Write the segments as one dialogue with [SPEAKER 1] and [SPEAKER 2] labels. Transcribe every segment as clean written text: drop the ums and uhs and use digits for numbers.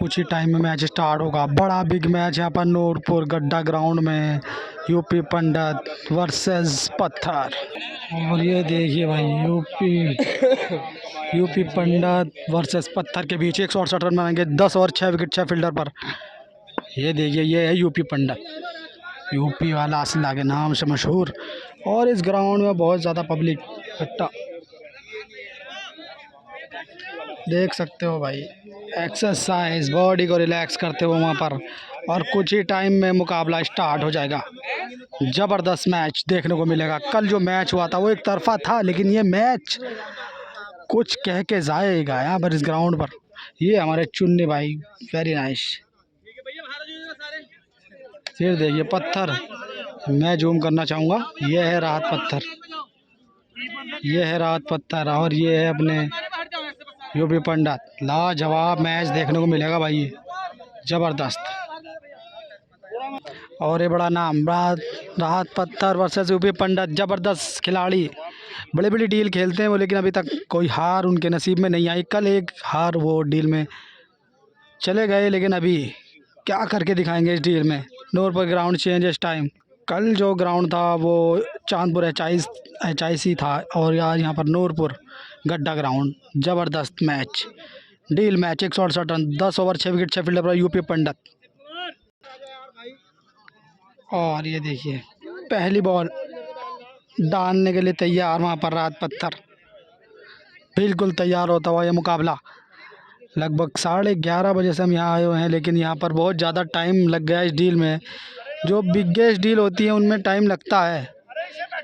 [SPEAKER 1] कुछ ही टाइम में match start होगा। बड़ा बिग मैच यहाँ पर नूरपुर गड्ढा ग्राउंड में, यूपी पंडित वर्सेस पत्थर। और ये देखिए भाई, यूपी पंडित वर्सेस पत्थर के बीच 168 रन बनाएंगे। 10 ओवर 6 विकेट 6 फील्डर पर। ये देखिए, ये है यूपी पंडित, यूपी वाला असला के नाम से मशहूर। और इस ग्राउंड में बहुत ज़्यादा पब्लिक इकट्ठा देख सकते हो भाई। एक्सरसाइज, बॉडी को रिलैक्स करते हो वहाँ पर। और कुछ ही टाइम में मुकाबला स्टार्ट हो जाएगा। ज़बरदस्त मैच देखने को मिलेगा। कल जो मैच हुआ था वो एक तरफा था, लेकिन ये मैच कुछ कह के जाएगा यहाँ पर इस ग्राउंड पर। ये हमारे चुन्नी भाई, वेरी नाइस। फिर देखिए पत्थर, मैं जूम करना चाहूँगा। ये है राहत पत्थर, ये है राहत पत्थर, और ये है अपने यूपी पंडित। लाजवाब मैच देखने को मिलेगा भाई, ये ज़बरदस्त। और ये बड़ा नाम, राहत पत्थर वर्सेस यूपी पंडित। ज़बरदस्त खिलाड़ी, बड़ी बड़ी डील खेलते हैं वो, लेकिन अभी तक कोई हार उनके नसीब में नहीं आई। कल एक हार वो डील में चले गए, लेकिन अभी क्या करके दिखाएंगे इस डील में। नूरपुर ग्राउंड चेंज इस टाइम। कल जो ग्राउंड था वो चांदपुर HIC था, और आज यहाँ पर नूरपुर गड्ढा ग्राउंड। ज़बरदस्त match, deal match. 168 run, 10 over 6 wicket 6 fielder पर यूपी पंडित। और ये देखिए पहली बॉल डालने के लिए तैयार वहाँ पर राहत पत्थर, बिल्कुल तैयार होता हुआ ये मुकाबला। लगभग 11:30 बजे से हम यहाँ आए हुए हैं, लेकिन यहाँ पर बहुत ज़्यादा टाइम लग गया इस डील में। जो बिगेस्ट डील होती है उनमें टाइम लगता है।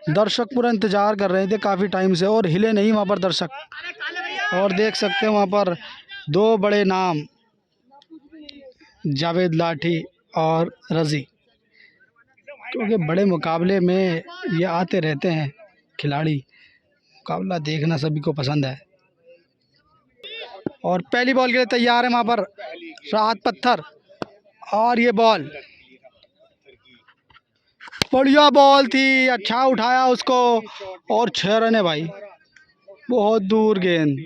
[SPEAKER 1] दर्शक पूरा इंतज़ार कर रहे थे काफ़ी टाइम से, और हिले नहीं वहाँ पर दर्शक। और देख सकते हैं वहाँ पर दो बड़े नाम, जावेद लाठी और रज़ी, क्योंकि बड़े मुकाबले में ये आते रहते हैं खिलाड़ी। मुकाबला देखना सभी को पसंद है। और पहली बॉल के लिए तैयार है वहाँ पर राहत पत्थर। और ये बॉल बढ़िया बॉल थी, अच्छा उठाया उसको, और 6 रन है भाई, बहुत दूर गेंद।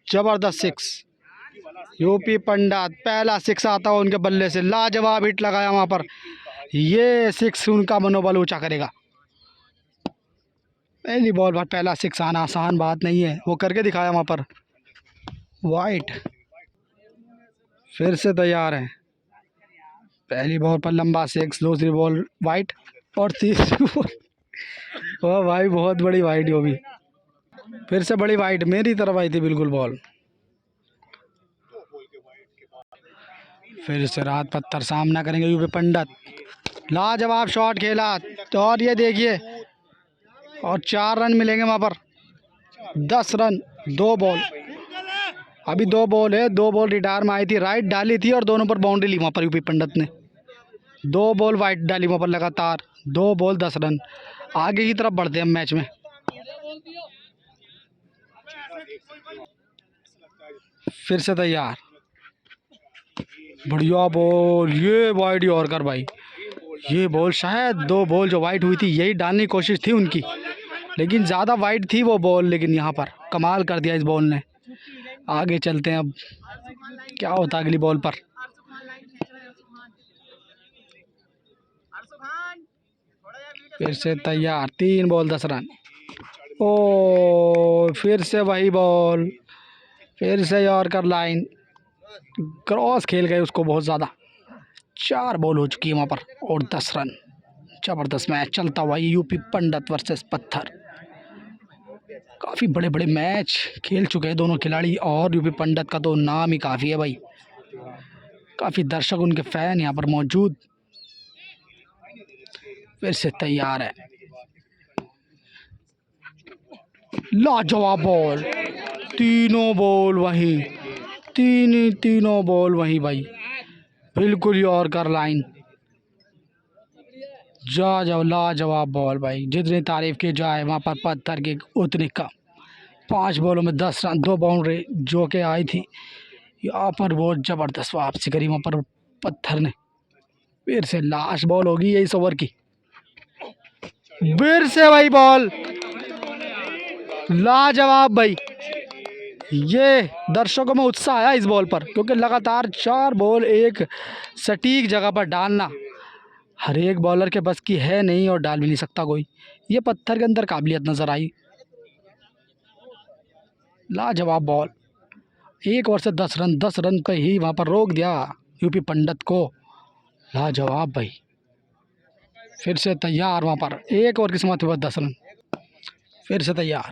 [SPEAKER 1] ज़बरदस्त सिक्स, यूपी पंडित पहला सिक्स आता हो उनके बल्ले से। लाजवाब हिट लगाया वहाँ पर। ये सिक्स उनका मनोबल ऊंचा करेगा। पहली बॉल पर पहला सिक्स आना आसान बात नहीं है, वो करके दिखाया वहाँ पर। वाइट फिर से तैयार है। पहली बॉल पर लंबा सिक्स, दूसरी बॉल वाइट, और तीसरी बॉल वाह भाई, बहुत बड़ी वाइट। वो भी फिर से बड़ी वाइट, मेरी तरफ आई थी बिल्कुल बॉल। फिर से राहत पत्थर सामना करेंगे यूपी पंडित। लाजवाब शॉट खेला, तो और ये देखिए, और 4 रन मिलेंगे वहाँ पर। 10 रन, 2 बॉल, अभी 2 बॉल है। 2 बॉल रिटायर में आई थी, राइट डाली थी, और दोनों पर बाउंड्री ली वहाँ पर यूपी पंडित ने। 2 बॉल वाइट डाली वहाँ पर लगातार, 2 बॉल 10 रन। आगे की तरफ बढ़ते हैं हम मैच में। फिर से तैयार, बढ़िया बॉल, ये वाइड यॉर्कर भाई। ये बॉल शायद 2 बॉल जो वाइट हुई थी यही डालने की कोशिश थी उनकी, लेकिन ज़्यादा वाइट थी वो बॉल। लेकिन यहाँ पर कमाल कर दिया इस बॉल ने। आगे चलते हैं, अब क्या होता है अगली बॉल पर। फिर से तैयार, 3 बॉल 10 रन। ओ फिर से वही बॉल, फिर से यॉर्कर लाइन क्रॉस खेल गए उसको बहुत ज़्यादा। 4 बॉल हो चुकी है वहाँ पर, और 10 रन। ज़बरदस्त मैच चलता हुआ यूपी पंडित वर्सेस पत्थर। काफ़ी बड़े बड़े मैच खेल चुके हैं दोनों खिलाड़ी, और यूपी पंडित का तो नाम ही काफ़ी है भाई। काफ़ी दर्शक, उनके फैन यहाँ पर मौजूद। फिर से तैयार है, लाजवाब बॉल, तीनों बॉल वहीं, तीनों बॉल वहीं भाई, बिल्कुल यॉर्कर लाइन। लाजवाब बॉल भाई, जितनी तारीफ की जाए वहाँ पर पत्थर की उतनी कम। 5 बॉलों में 10 रन, 2 बाउंड्री जो कि आई थी। यहाँ पर बहुत ज़बरदस्त वापसी करी वहाँ पर पत्थर ने। फिर से लास्ट बॉल होगी ये इस ओवर की। फिर से वही बॉल, लाजवाब भाई, ये दर्शकों में उत्साह आया इस बॉल पर, क्योंकि लगातार 4 बॉल एक सटीक जगह पर डालना हर एक बॉलर के बस की है नहीं, और डाल भी नहीं सकता कोई। ये पत्थर के अंदर काबिलियत नज़र आई। लाजवाब बॉल, 1 ओवर से 10 रन, 10 रन पे ही वहाँ पर रोक दिया यूपी पंडित को। लाजवाब भाई, फिर से तैयार वहाँ पर, 1 ओवर की समाप्ति पर 10 रन, फिर से तैयार।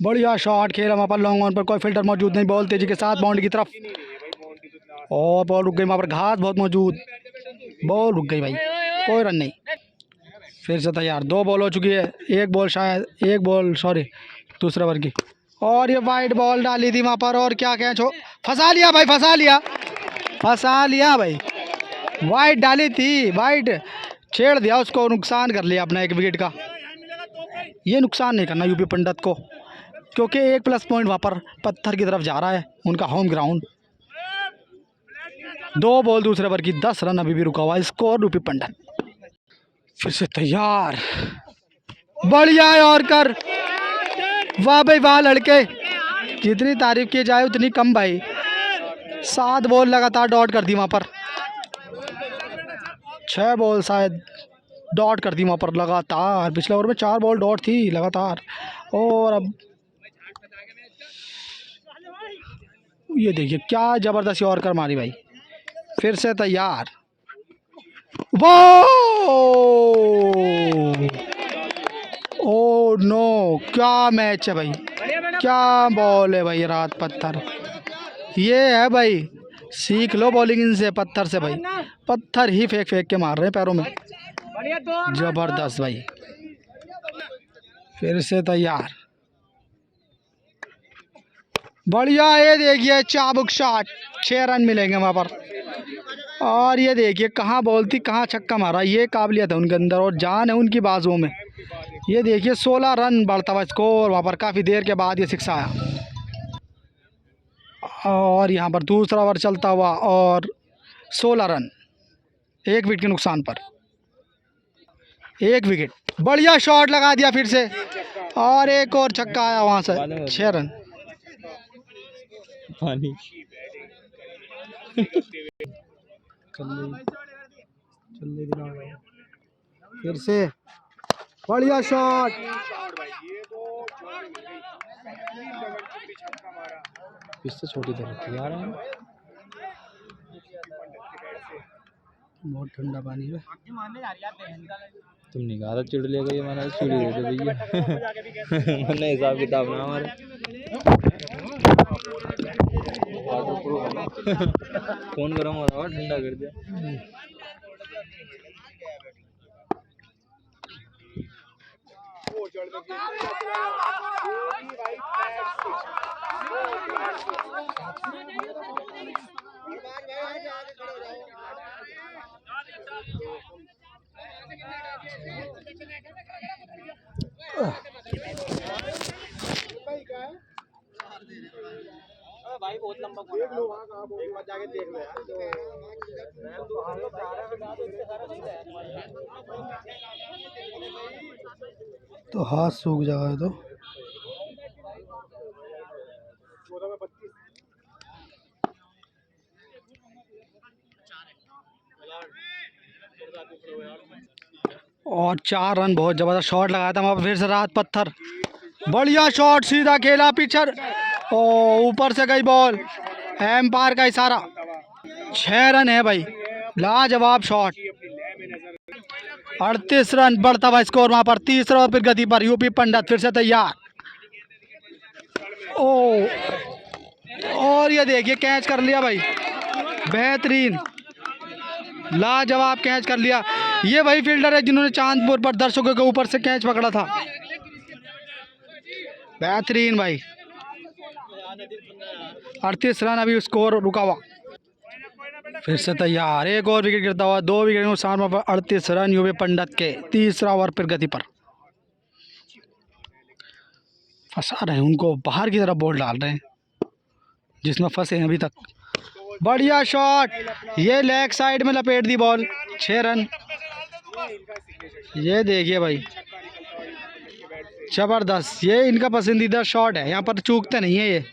[SPEAKER 1] बढ़िया शॉट खेला वहाँ पर, लॉन्ग ऑन पर कोई फिल्टर मौजूद नहीं, बॉल तेजी के साथ बाउंड्री की तरफ, और बॉल रुक गई वहाँ पर, घास बहुत मौजूद, बॉल रुक गई भाई, कोई रन नहीं। फिर से तैयार, 2 बॉल हो चुकी है, एक बॉल दूसरे ओवर की, और ये वाइड बॉल डाली थी वहाँ पर, और क्या कैच हो, फंसा लिया भाई, फंसा लिया भाई, वाइड डाली थी, वाइड छेड़ दिया उसको, नुकसान कर लिया अपना 1 विकेट का। ये नुकसान नहीं करना यूपी पंडित को, क्योंकि 1 प्लस पॉइंट वहाँ पर पत्थर की तरफ जा रहा है, उनका होम ग्राउंड। 2 बॉल दूसरे ओवर की, 10 रन अभी भी रुका हुआ, स्कोर यूपी पंडित। फिर से तैयार, बढ़िया यॉर्कर, वाह भाई वाह लड़के, जितनी तारीफ की जाए उतनी कम भाई। 7 बॉल लगातार डॉट कर दी वहाँ पर, 6 बॉल शायद डॉट कर दी वहाँ पर लगातार। पिछले ओवर में 4 बॉल डॉट थी लगातार, और अब ये देखिए क्या ज़बरदस्त यॉर्कर मारी भाई। फिर से तैयार, वो ओ नो, क्या मैच है भाई, क्या बॉल है भाई, रात पत्थर। ये है भाई, सीख लो बॉलिंग इनसे, पत्थर से भाई, पत्थर ही फेंक के मार रहे हैं पैरों में, जबरदस्त भाई। फिर से तैयार, बढ़िया, ये देखिए चाबुक शॉट, 6 रन मिलेंगे वहाँ पर, और ये देखिए कहाँ बॉल थी, कहाँ छक्का मारा, ये काबिलियत है उनके अंदर, और जान है उनकी बाजुओं में। ये देखिए 16 रन बढ़ता हुआ स्कोर वहाँ पर, काफ़ी देर के बाद ये सिक्सा आया, और यहाँ पर दूसरा ओवर चलता हुआ, और 16 रन 1 विकेट के नुकसान पर, 1 विकेट। बढ़िया शॉट लगा दिया फिर से, और एक और छक्का आया वहाँ से, 6 रन। पानी फिर से बढ़िया शॉट, इससे छोटी तरफ यार, बहुत ठंडा पानी है। तुमने कहा था चिड़ लेगा ये, मैंने चिड़ दे दे भैया मैंने हिसाब किताब ना हमारे फोन गर्म हो रहा है, ठंडा कर दिया। भाई बहुत लंबा देख लो, वहाँ कहाँ एक बार जाके देख लो यार, तो हाथ सूख जाएगा तो। और 4 रन, बहुत ज़बरदस्त शॉट लगाया था वहाँ पर, फिर से राहत पत्थर, बढ़िया शॉट, सीधा खेला पिचर, ओ ऊपर से गई बॉल, एम्पायर का इशारा, 6 रन है भाई, लाजवाब शॉट। 38 रन बढ़ता हुआ स्कोर वहाँ पर, तीसरा ओवर फिर गति पर, यूपी पंडित फिर से तैयार, ओ और ये देखिए कैच कर लिया भाई, बेहतरीन लाजवाब कैच कर लिया। ये वही फील्डर है जिन्होंने चांदपुर पर दर्शकों के ऊपर से कैच पकड़ा था, बेहतरीन भाई। 38 रन अभी स्कोर रुका हुआ, फिर से तैयार, एक और विकेट गिरता हुआ, 2 विकेट नुकसान पर 38 रन यूपी पंडित के, तीसरा ओवर फिर गति पर, फंसा रहे हैं उनको, बाहर की तरफ बॉल डाल रहे हैं जिसमें फंसे हैं अभी तक। बढ़िया शॉट, ये लेग साइड में लपेट दी बॉल, 6 रन। ये देखिए भाई, जबरदस्त, ये इनका पसंदीदा शॉट है, यहाँ पर चूकते नहीं है ये।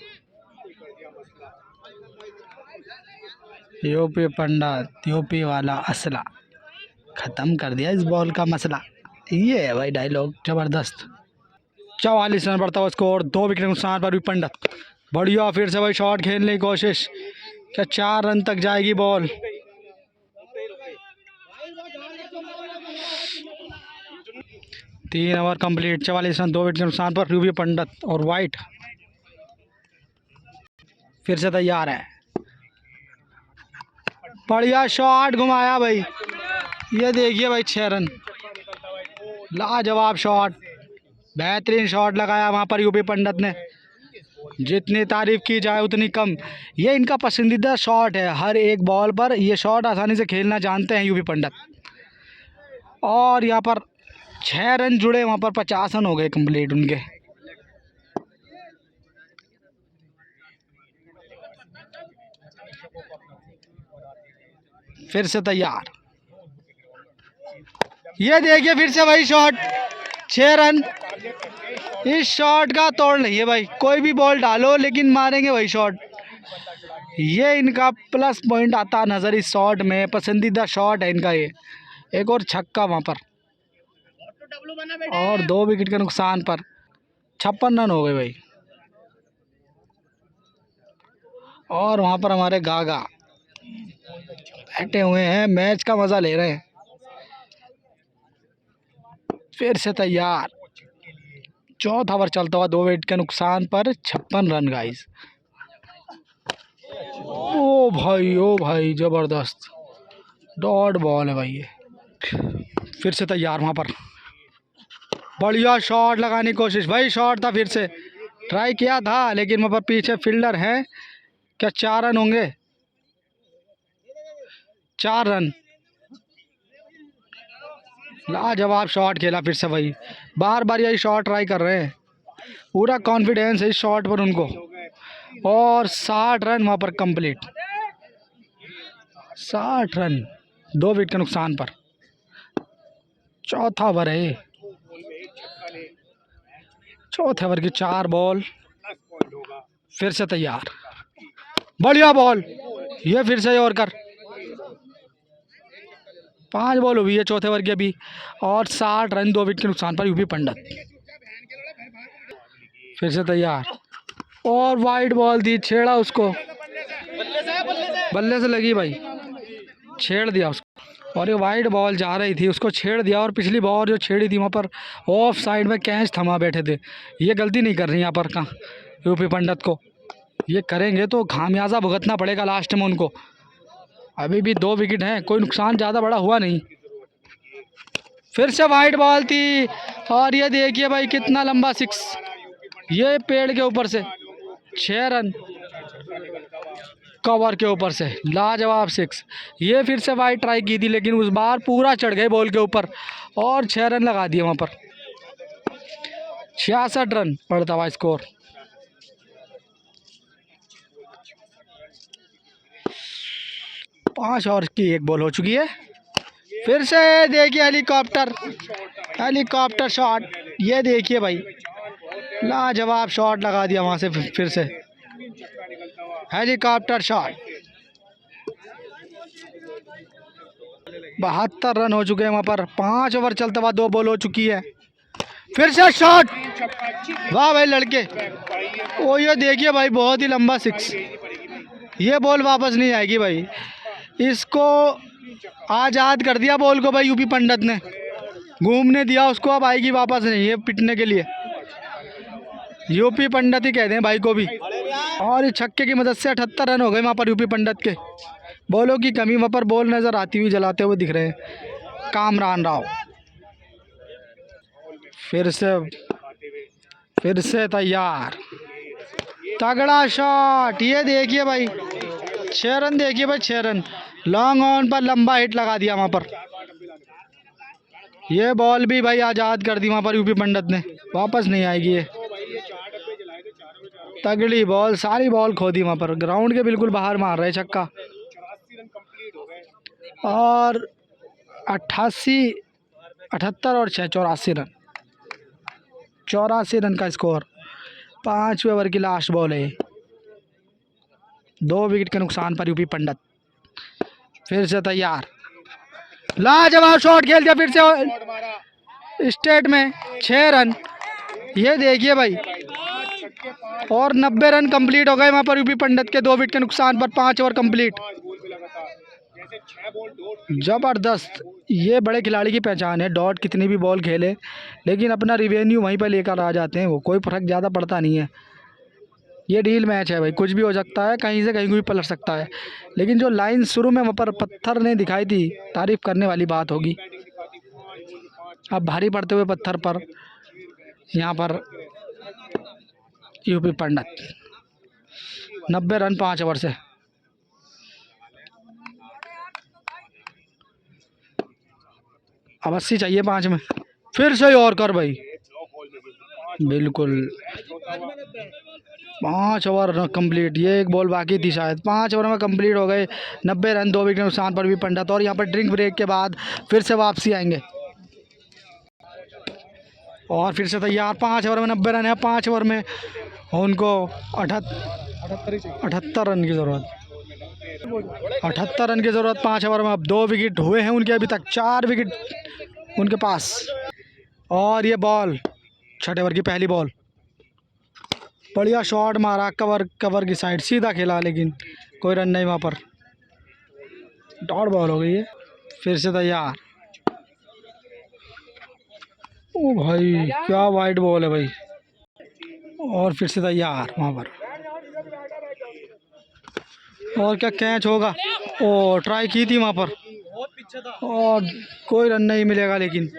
[SPEAKER 1] यूपी पंडित, यूपी वाला असला, खत्म कर दिया इस बॉल का मसला। ये है भाई डायलॉग, जबरदस्त। 44 रन बढ़ता हुआ स्कोर, 2 विकेट नुकसान पर भी पंडित। बढ़िया, फिर से भाई शॉट खेलने की कोशिश, क्या 4 रन तक जाएगी ball. 3 over complete, 44 run, 2 wicket के नुकसान पर यूपी पंडित। और वाइट फिर से तैयार है, बढ़िया शॉट घुमाया भाई। ये देखिए भाई 6 रन, लाजवाब शॉट, बेहतरीन शॉट लगाया वहाँ पर यूपी पंडित ने। जितनी तारीफ की जाए उतनी कम, ये इनका पसंदीदा शॉट है। हर एक बॉल पर ये शॉट आसानी से खेलना जानते हैं यूपी पंडित। और यहाँ पर 6 रन जुड़े, वहाँ पर 50 रन हो गए कंप्लीट उनके। फिर से तैयार, ये देखिए फिर से भाई शॉट, 6 रन। इस शॉट का तोड़ नहीं है भाई, कोई भी बॉल डालो लेकिन मारेंगे वही शॉट। ये इनका प्लस पॉइंट आता नजर इस शॉट में, पसंदीदा शॉट है इनका ये। एक और छक्का वहाँ पर, और 2 विकेट के नुकसान पर 56 रन हो गए भाई। और वहाँ पर हमारे गागा बैठे हुए हैं, मैच का मजा ले रहे हैं। फिर से तैयार, चौथा ओवर चलता हुआ, 2 विकेट के नुकसान पर 56 रन गाइस। ओ भाई जबरदस्त डॉट बॉल है भाई ये। फिर से तैयार, वहाँ पर बढ़िया शॉट लगाने की कोशिश भाई, शॉट था, फिर से ट्राई किया था लेकिन वहाँ पर पीछे फील्डर है। क्या 4 रन होंगे? 4 रन, लाजवाब शॉट खेला फिर से भाई, बार बार यही शॉट ट्राई कर रहे हैं, पूरा कॉन्फिडेंस है इस शॉट पर उनको। और 60 रन वहाँ पर कंप्लीट, 60 रन, 2 विकेट के नुकसान पर। चौथा ओवर है, चौथे ओवर की 4 बॉल। फिर से तैयार, बढ़िया बॉल, ये फिर से और कर। 5 बॉल हुई है चौथे ओवर की अभी, और 60 रन, 2 विकेट के नुकसान पर यूपी पंडित। फिर से तैयार, और वाइड बॉल थी, छेड़ा उसको, बल्ले से लगी भाई, छेड़ दिया उसको। और ये वाइड बॉल जा रही थी, उसको छेड़ दिया। और पिछली बॉल जो छेड़ी थी वहाँ पर ऑफ साइड में कैच थमा बैठे थे। ये गलती नहीं कर रही यहाँ पर कहाँ यूपी पंडित को, ये करेंगे तो खामियाजा भुगतना पड़ेगा लास्ट में उनको। अभी भी 2 विकेट हैं, कोई नुकसान ज़्यादा बड़ा हुआ नहीं। फिर से वाइड बॉल थी, और ये देखिए भाई कितना लंबा 6, ये पेड़ के ऊपर से 6 रन, कवर के ऊपर से लाजवाब 6। ये फिर से वाइड ट्राई की थी लेकिन उस बार पूरा चढ़ गए बॉल के ऊपर, और 6 रन लगा दिए वहाँ पर। 66 रन पड़ता हुआ स्कोर। पाँच ओवर की 1 बॉल हो चुकी है। फिर से देखिए हेलीकॉप्टर, हेलीकॉप्टर शॉट, ये देखिए भाई लाजवाब शॉट लगा दिया वहाँ से। फिर से हेलीकॉप्टर शॉट। 72 रन हो चुके हैं वहाँ पर, 5 ओवर चलता हुआ 2 बॉल हो चुकी है। फिर से शॉट, वाह भाई लड़के। ओ ये देखिए भाई बहुत ही लंबा 6, ये बॉल वापस नहीं आएगी भाई, इसको आज़ाद कर दिया बॉल को भाई यूपी पंडित ने, घूमने दिया उसको, अब आएगी वापस नहीं, ये पिटने के लिए यूपी पंडित ही कहते हैं भाई को भी। और इस छक्के की मदद से 78 रन हो गए वहाँ पर यूपी पंडित के। बॉलों की कमी, वहाँ पर बॉल नज़र आती हुई जलाते हुए दिख रहे हैं कामरान राव। फिर से तैयार, तगड़ा शॉट, ये देखिए भाई 6 रन, देखिए भाई 6 रन, लॉन्ग ऑन पर लंबा हिट लगा दिया वहाँ पर। ये बॉल भी भाई आज़ाद कर दी वहाँ पर यूपी पंडित ने, वापस नहीं आएगी ये। तगड़ी बॉल, सारी बॉल खो दी वहाँ पर, ग्राउंड के बिल्कुल बाहर मार रहे छक्का। और 88, 78 और 6, 84 रन। 84 रन का स्कोर। 5वें ओवर की लास्ट बॉल है। 2 विकेट के नुकसान पर यूपी पंडित फिर से तैयार। लाजवाब शॉट खेल दिया फिर से स्टेट में। 6 रन। ये देखिए भाई, और 90 रन कंप्लीट हो गए वहां पर यूपी पंडित के 2 विकेट के नुकसान पर। 5 ओवर कंप्लीट। जबरदस्त। ये बड़े खिलाड़ी की पहचान है, डॉट कितनी भी बॉल खेले लेकिन अपना रिवेन्यू वहीं पर लेकर आ जाते हैं वो, कोई फर्क ज़्यादा पड़ता नहीं है। ये डील मैच है भाई, कुछ भी हो सकता है, कहीं से कहीं भी पलट सकता है। लेकिन जो लाइन शुरू में वहाँ पर पत्थर ने दिखाई थी, तारीफ करने वाली बात होगी। अब भारी पड़ते हुए पत्थर पर यहाँ पर यूपी पंडित। 90 रन 5 ओवर से। अब 80 चाहिए 5 में। फिर से और कर भाई, बिल्कुल। 5 ओवर कंप्लीट। ये एक बॉल बाकी थी शायद। 5 ओवर में कंप्लीट हो गए। 90 रन 2 विकेट नुकसान पर भी पंडित। और यहाँ पर ड्रिंक ब्रेक के बाद फिर से वापसी आएंगे और फिर से तैयार। 5 ओवर में 90 रन है। 5 ओवर में उनको 78 रन की ज़रूरत। 78 रन की ज़रूरत 5 ओवर में। अब 2 विकेट हुए हैं उनके, अभी तक 4 विकेट उनके पास। और ये बॉल 6 ओवर की पहली बॉल। बढ़िया शॉट मारा, कवर की साइड सीधा खेला, लेकिन कोई रन नहीं वहाँ पर। डॉट बॉल हो गई है। फिर से तैयार। ओ भाई क्या वाइड बॉल है भाई। और फिर से तैयार वहाँ पर। और क्या कैच होगा। ओ ट्राई की थी वहाँ पर और कोई रन नहीं मिलेगा लेकिन।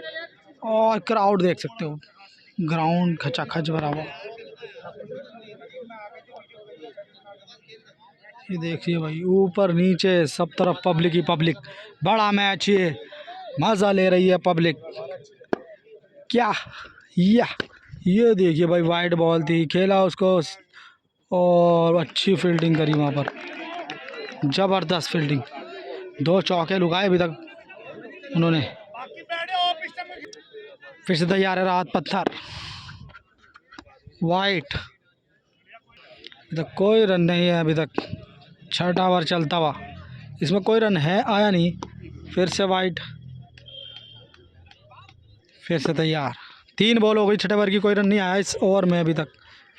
[SPEAKER 1] और क्राउड देख सकते हो, ग्राउंड खचाखच भरा हुआ। ये देखिए भाई, ऊपर नीचे सब तरफ पब्लिक ही पब्लिक। बड़ा मैच, ये मज़ा ले रही है पब्लिक। क्या ये देखिए भाई, वाइड बॉल थी, खेला उसको और अच्छी फील्डिंग करी वहाँ पर। ज़बरदस्त फील्डिंग। 2 चौके लुगाए अभी तक उन्होंने। फिर से तैयार है राहत पत्थर। वाइट। अभी तक कोई रन नहीं है अभी तक। 6ठा ओवर चलता हुआ, इसमें कोई रन है आया नहीं। फिर से वाइट। फिर से तैयार। 3 बॉल हो गई 6 ओवर की, कोई रन नहीं आया इस ओवर में अभी तक।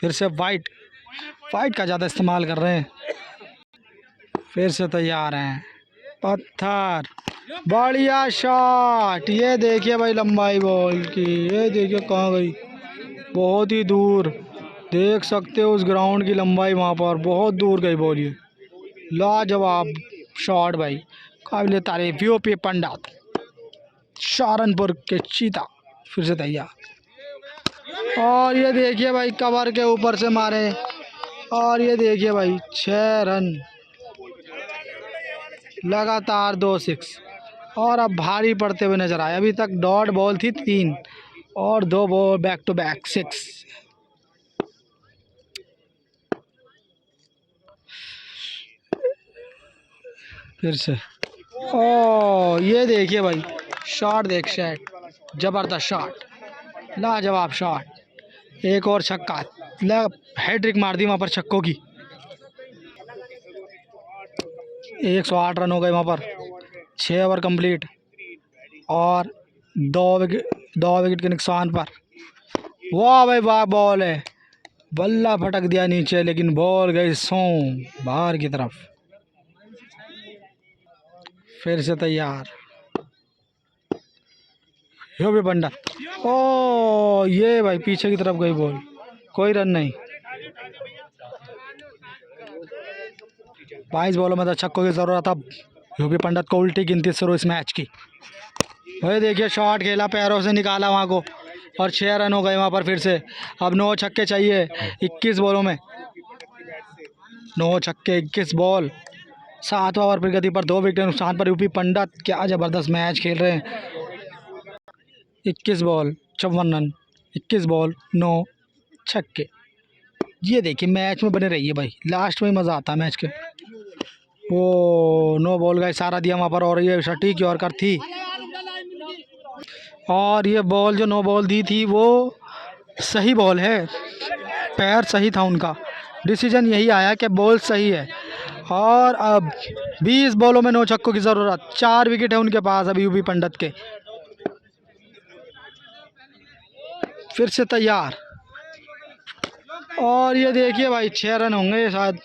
[SPEAKER 1] फिर से वाइट का ज़्यादा इस्तेमाल कर रहे हैं। फिर से तैयार हैं पत्थर। बढ़िया शॉट। ये देखिए भाई लंबाई बॉल की, ये देखिए कहाँ गई, बहुत ही दूर। देख सकते हो उस ग्राउंड की लंबाई, वहाँ पर बहुत दूर गई बॉल। ये लाजवाब शॉट भाई, काबिल तारीफ। यूपी पंडित सहारनपुर के चीता फिर से तैयार। और ये देखिए भाई, कवर के ऊपर से मारे। और ये देखिए भाई, 6 रन लगातार, 2 6। और अब भारी पड़ते हुए नजर आए। अभी तक डॉट बॉल थी 3 और 2 बॉल बैक टू बैक 6। फिर से ओ ये देखिए भाई, शॉट देख, शॉट जबरदस्त शॉट, लाजवाब शॉट। एक और छक्का, हैट्रिक मार दी वहाँ पर छक्कों की। 108 रन हो गए वहाँ पर। 6 ओवर कंप्लीट और 2 विकेट के नुकसान पर। वाह भाई वाह, बॉल है, बल्ला फटक दिया नीचे, लेकिन बॉल गई बाहर की तरफ। फिर से तैयार। यो भी बंडा। ओ ये भाई पीछे की तरफ गई बॉल, कोई रन नहीं। 22 बॉलों में तो छक्कों की ज़रूरत। अब यूपी पंडित को उल्टी गिनती शुरू इस मैच की। भाई देखिए, शॉट खेला, पैरों से निकाला वहाँ को, और 6 रन हो गए वहाँ पर। फिर से अब 9 छक्के चाहिए 21 बॉलों में। 9 छक्के 21 बॉल। 7वां ओवर प्रगति पर 2 विकेट नुकसान पर यूपी पंडित क्या ज़बरदस्त मैच खेल रहे हैं। 21 बॉल 54 रन, 21 बॉल 9 छक्के। ये देखिए, मैच में बने रहिए भाई, लास्ट में मज़ा आता है मैच के। वो 9 बॉल का इशारा दिया वहाँ पर, और ये सटीक की और थी। और ये बॉल जो 9 बॉल दी थी वो सही बॉल है, पैर सही था उनका, डिसीजन यही आया कि बॉल सही है। और अब 20 बॉलों में 9 छक्कों की ज़रूरत, 4 विकेट है उनके पास अभी यूपी पंडित के। फिर से तैयार, और ये देखिए भाई 6 रन होंगे शायद,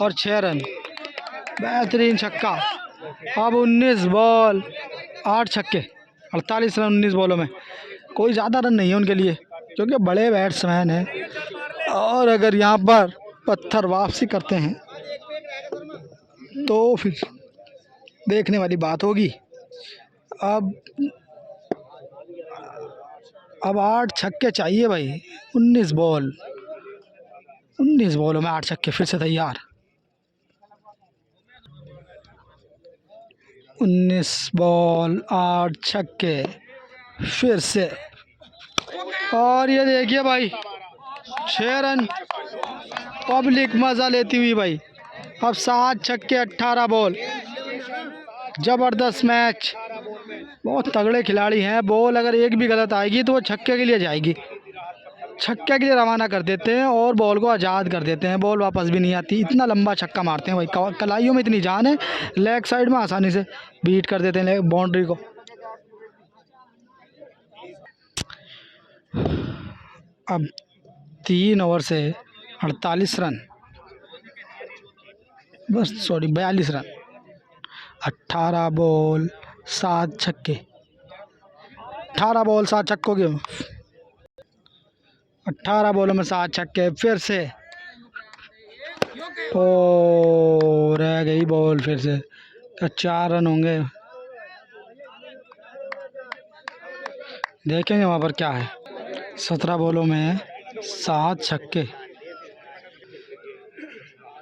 [SPEAKER 1] और 6 रन, बेहतरीन छक्का। अब 19 बॉल 8 छक्के, 48 रन 19 बॉलों में। कोई ज़्यादा रन नहीं है उनके लिए क्योंकि बड़े बैट्समैन हैं, और अगर यहाँ पर पत्थर वापसी करते हैं तो फिर देखने वाली बात होगी। अब 8 छक्के चाहिए भाई, 19 बॉल, 19 बॉलों में 8 छक्के। फिर से तैयार, 19 बॉल 8 छक्के, फिर से। और ये देखिए भाई 6 रन, पब्लिक मज़ा लेती हुई भाई। अब 7 छक्के 18 बॉल, ज़बरदस्त मैच। बहुत तगड़े खिलाड़ी हैं, बॉल अगर एक भी गलत आएगी तो वो छक्के के लिए जाएगी, छक्के के लिए रवाना कर देते हैं और बॉल को आज़ाद कर देते हैं, बॉल वापस भी नहीं आती। इतना लंबा छक्का मारते हैं भाई, कलाइयों में इतनी जान है, लेग साइड में आसानी से बीट कर देते हैं बाउंड्री को। अब 3 ओवर से 48 रन, बस सॉरी 42 रन, 18 बॉल 7 छक्के, 18 बॉल 7 छक्कों के, 18 बॉलों में 7 छक्के। फिर से ओ रह गई बॉल, फिर से तो 4 रन होंगे। देखेंगे वहाँ पर क्या है। 17 बॉलों में 7 छक्के।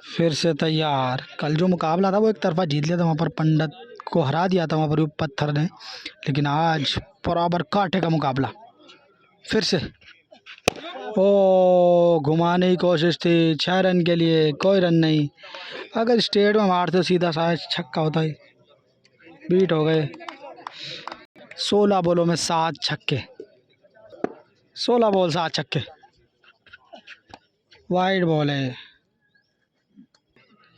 [SPEAKER 1] फिर से तैयार, कल जो मुकाबला था वो एक तरफा जीत लिया था, वहाँ पर पंडित को हरा दिया था वहाँ पर पत्थर ने, लेकिन आज बराबर कांटे का मुकाबला। फिर से ओ घुमाने की कोशिश थी, 6 रन के लिए, कोई रन नहीं। अगर स्ट्रेट में मारते तो सीधा शायद छक्का होता है, बीट हो गए। 16 बॉलों में 7 छक्के, 16 बॉल 7 छक्के, वाइड बॉल है।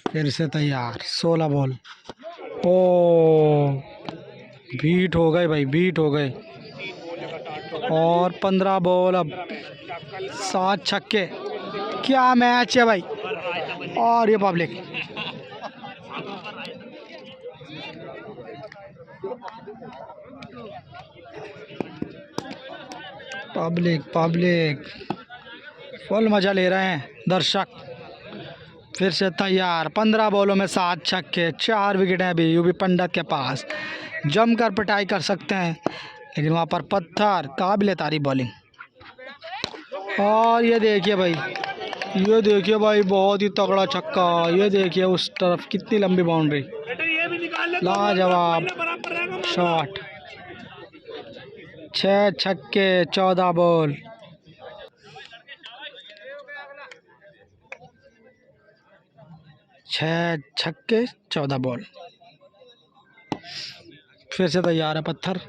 [SPEAKER 1] फिर से तैयार, 16 बॉल, ओ बीट हो गए भाई, बीट हो गए। और 15 बॉल, अब 7 छक्के। क्या मैच है भाई। और ये पब्लिक, पब्लिक पब्लिक फुल मज़ा ले रहे हैं दर्शक। फिर से तैयार, 15 बॉलों में 7 छक्के, 4 विकेट हैं अभी यूपी पंडित के पास, जमकर पिटाई कर सकते हैं, लेकिन वहाँ पर पत्थर, काबिल तारीफ बॉलिंग। और ये देखिए भाई, ये देखिए भाई बहुत ही तगड़ा छक्का, ये देखिए उस तरफ कितनी लंबी बाउंड्री, लाजवाब शॉट। 6 छक्के 14 बॉल, 6 छक्के 14 बॉल। फिर से तैयार है पत्थर,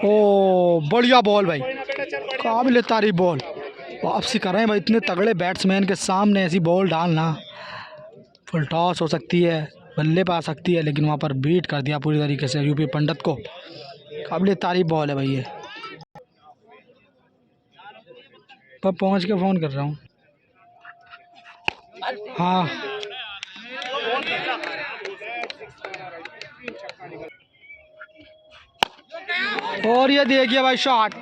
[SPEAKER 1] ओ बढ़िया बॉल भाई, काबिल तारीफ बॉल। वापसी कर रहे हैं भाई, इतने तगड़े बैट्समैन के सामने ऐसी बॉल डालना, फुल टॉस हो सकती है, बल्ले पे आ सकती है, लेकिन वहाँ पर बीट कर दिया पूरी तरीके से यूपी पंडित को। काबिल तारीफ बॉल है भाई ये। तब पहुँच के फ़ोन कर रहा हूँ। हाँ और ये देखिए भाई शॉट,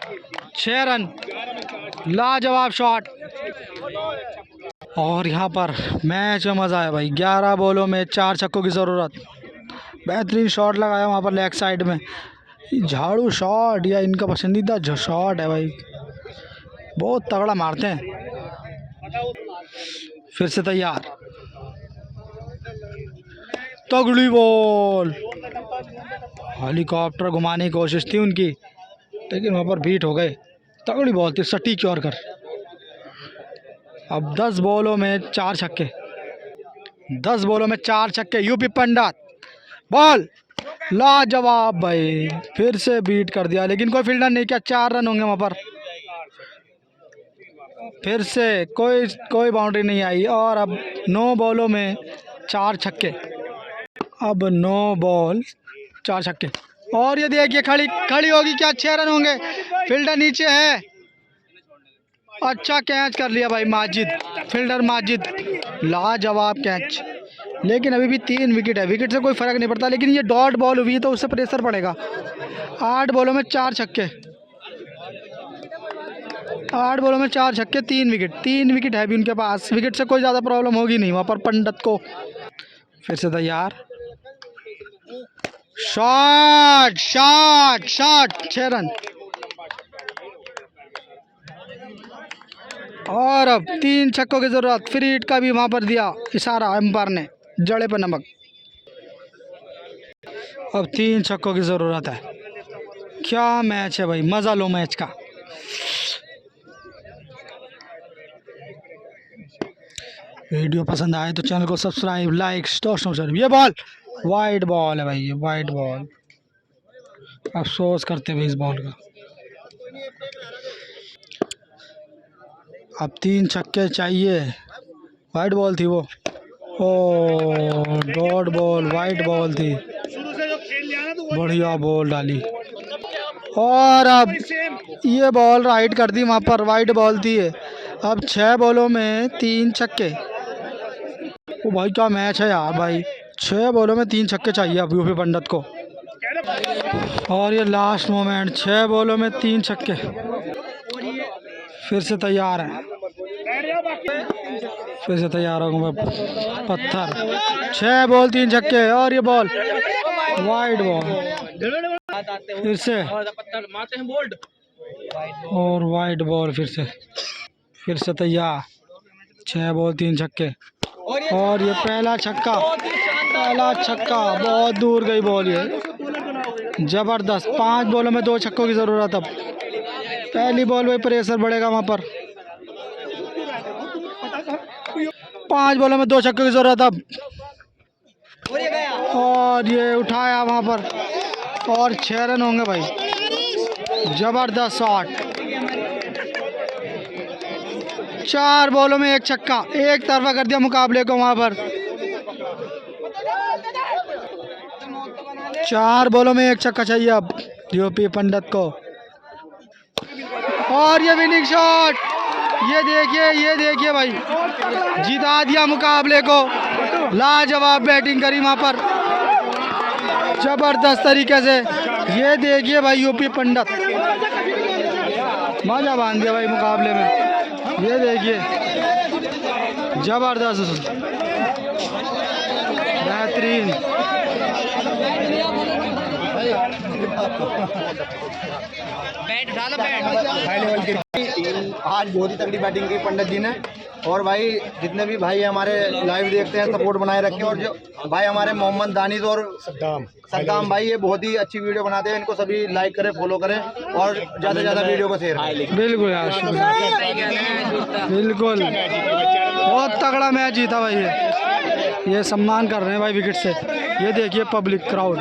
[SPEAKER 1] 6 रन, लाजवाब शॉट। और यहाँ पर मैच में मज़ा है भाई, 11 बॉलों में 4 छक्कों की ज़रूरत। बेहतरीन शॉट लगाया वहाँ पर लेग साइड में, झाड़ू शॉट या इनका पसंदीदा जो शॉट है भाई, बहुत तगड़ा मारते हैं। फिर से तैयार, तगड़ी बॉल, हेलीकॉप्टर घुमाने की कोशिश थी उनकी, लेकिन वहाँ पर बीट हो गए। तगड़ी बॉल थी, सटीक यॉर्कर। अब 10 बॉलों में 4 छक्के, 10 बॉलों में 4 छक्के यूपी पंडित। बॉल लाजवाब भाई, फिर से बीट कर दिया, लेकिन कोई फील्डर नहीं किया, 4 रन होंगे वहाँ पर। फिर से कोई बाउंड्री नहीं आई और अब 9 बॉलों में 4 छक्के। अब 9 बॉल 4 छक्के और ये देखिए खड़ी होगी क्या, 6 रन होंगे। फील्डर नीचे है, अच्छा कैच कर लिया भाई माजिद, फील्डर माजिद, लाजवाब कैच। लेकिन अभी भी 3 विकेट है, विकेट से कोई फ़र्क नहीं पड़ता, लेकिन ये डॉट बॉल हुई है तो उससे प्रेशर पड़ेगा। 8 बॉलों में 4 छक्के, 8 बॉलों में 4 छक्के, 3 विकेट है भी उनके पास। विकेट से कोई ज़्यादा प्रॉब्लम होगी नहीं वहाँ पर पंडित को। फिर से तैयार, शॉट शॉट शॉट, 6 रन। और अब 3 छक्कों की ज़रूरत। फ्री हिट का भी वहाँ पर दिया इशारा एम्पायर ने, जड़े पर नमक। अब 3 छक्कों की ज़रूरत है। क्या मैच है भाई, मज़ा लो मैच का। वीडियो पसंद आए तो चैनल को सब्सक्राइब, लाइक, शेयर। ये बॉल वाइड बॉल है भाई, ये वाइड बॉल, अफसोस करते हुए इस बॉल का। अब 3 छक्के चाहिए। वाइड बॉल थी वो, ओ डॉट बॉल, वाइड बॉल थी, बढ़िया बॉल डाली। और अब ये बॉल राइट कर दी, वहाँ पर वाइड बॉल थी। अब 6 बॉलों में 3 छक्के। ओ भाई क्या मैच है यार भाई, 6 बॉलों में 3 छक्के चाहिए अब यूपी पंडित को। और ये लास्ट मोमेंट, 6 बॉलों में 3 छक्के। फिर से तैयार है, फिर से तैयार होगा पत्थर। 6 बॉल 3 छक्के और ये बॉल वाइड बॉल, फिर से और वाइड बॉल, फिर से तैयार। 6 बॉल 3 छक्के और ये पहला छक्का, बहुत दूर गई बॉल, ये ज़बरदस्त। 5 बॉलों में 2 छक्कों की ज़रूरत। अब पहली बॉल में प्रेशर बढ़ेगा वहाँ पर। 5 बॉलों में 2 छक्कों की ज़रूरत अब, और ये उठाया वहाँ पर और 6 रन होंगे भाई, ज़बरदस्त शॉट। 4 बॉलों में 1 छक्का, एक तरफा कर दिया मुकाबले को वहाँ पर। 4 बॉलों में 1 छक्का चाहिए अब यूपी पंडित को। और ये विनिंग शॉट, ये देखिए भाई, जिता दिया मुकाबले को। लाजवाब बैटिंग करी वहाँ पर ज़बरदस्त तरीके से। ये देखिए भाई यूपी पंडित, मजा बांध दिया भाई मुकाबले में। ये देखिए ज़बरदस्त, बेहतरीन।
[SPEAKER 2] बैट उठा लो, बैट हाई लेवल की। आज बहुत ही तगड़ी बैटिंग की पंडित जी ने। और भाई जितने भी भाई हमारे लाइव देखते हैं, सपोर्ट बनाए रखें। और जो भाई हमारे मोहम्मद दानिश और सद्दाम भाई, ये बहुत ही अच्छी वीडियो बनाते हैं, इनको सभी लाइक करें, फॉलो करें और ज़्यादा से ज़्यादा वीडियो को शेयर करें।
[SPEAKER 1] बिल्कुल यार, बिल्कुल बहुत तगड़ा मैच जीता भाई। ये सम्मान कर रहे हैं भाई विकेट से। ये देखिए पब्लिक क्राउड।